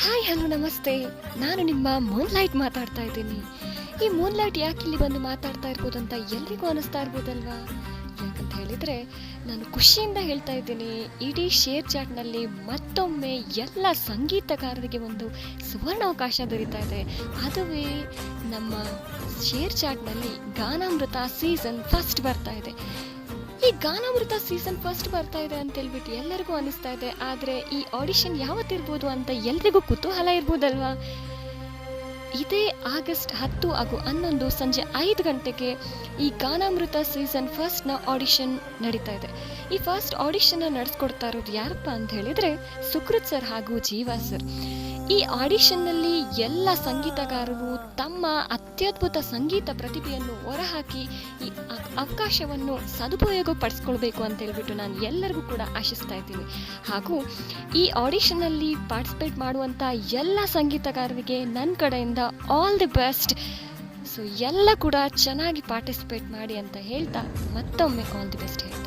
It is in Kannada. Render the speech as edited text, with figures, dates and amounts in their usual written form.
ಹಾಯ್ ಹಲೋ ನಮಸ್ತೆ. ನಾನು ನಿಮ್ಮ ಮೂನ್ಲೈಟ್ ಮಾತಾಡ್ತಾ ಇದ್ದೀನಿ. ಈ ಮೂನ್ಲೈಟ್ ಯಾಕೆ ಇಲ್ಲಿ ಬಂದು ಮಾತಾಡ್ತಾ ಇರ್ಬೋದು ಅಂತ ಎಲ್ರಿಗೂ ಅನಿಸ್ತಾ ಇರ್ಬೋದಲ್ವಾ? ಯಾಕಂತ ಹೇಳಿದರೆ ನಾನು ಖುಷಿಯಿಂದ ಹೇಳ್ತಾ ಇದ್ದೀನಿ, ಇಡೀ ಶೇರ್ ಚಾಟ್ನಲ್ಲಿ ಮತ್ತೊಮ್ಮೆ ಎಲ್ಲ ಸಂಗೀತಗಾರರಿಗೆ ಒಂದು ಸುವರ್ಣಾವಕಾಶ ದೊರೀತಾ ಇದೆ. ಅದುವೇ ನಮ್ಮ ಶೇರ್ ಚಾಟ್ನಲ್ಲಿ ಗಾನಾಮೃತ ಸೀಸನ್ ಫಸ್ಟ್ ಬರ್ತಾ ಇದೆ. ಈ ಗಾನಾಮೃತ ಸೀಸನ್ ಫಸ್ಟ್ ಬರ್ತಾ ಇದೆ ಅಂತ ಹೇಳ್ಬಿಟ್ಟು ಎಲ್ಲರಿಗೂ ಅನಿಸ್ತಾ ಇದೆ. ಆದರೆ ಈ ಆಡಿಷನ್ ಯಾವತ್ತಿರ್ಬೋದು ಅಂತ ಎಲ್ರಿಗೂ ಕುತೂಹಲ ಇರ್ಬೋದಲ್ವಾ? ಇದೇ ಆಗಸ್ಟ್ 10 ಹಾಗೂ 11 ಸಂಜೆ 5 ಗಂಟೆಗೆ ಈ ಗಾನಾಮೃತ ಸೀಸನ್ ಫಸ್ಟ್ನ ಆಡಿಷನ್ ನಡೀತಾ ಇದೆ. ಈ ಫಸ್ಟ್ ಆಡಿಷನ್ನ ನಡೆಸ್ಕೊಡ್ತಾ ಇರೋದು ಯಾರಪ್ಪ ಅಂತ ಹೇಳಿದರೆ ಸುಕೃತ್ ಸರ್ ಹಾಗೂ ಜೀವಾ ಸರ್. ಈ ಆಡಿಷನ್ನಲ್ಲಿ ಎಲ್ಲ ಸಂಗೀತಗಾರರು ತಮ್ಮ ಅತ್ಯದ್ಭುತ ಸಂಗೀತ ಪ್ರತಿಭೆಯನ್ನು ಹೊರಹಾಕಿ ಈ ಅವಕಾಶವನ್ನು ಸದುಪಯೋಗ ಪಡಿಸ್ಕೊಳ್ಬೇಕು ಅಂತ ಹೇಳ್ಬಿಟ್ಟು ನಾನು ಎಲ್ಲರಿಗೂ ಕೂಡ ಆಶಿಸ್ತಾ ಇದ್ದೀನಿ. ಹಾಗೂ ಈ ಆಡಿಷನ್ನಲ್ಲಿ ಪಾರ್ಟಿಸಿಪೇಟ್ ಮಾಡುವಂಥ ಎಲ್ಲ ಸಂಗೀತಗಾರರಿಗೆ ನನ್ನ ಕಡೆಯಿಂದ ಆಲ್ ದಿ ಬೆಸ್ಟ್. ಸೊ ಎಲ್ಲ ಕೂಡ ಚೆನ್ನಾಗಿ ಪಾರ್ಟಿಸಿಪೇಟ್ ಮಾಡಿ ಅಂತ ಹೇಳ್ತಾ ಮತ್ತೊಮ್ಮೆ ಆಲ್ ದಿ ಬೆಸ್ಟ್ ಹೇಳಿ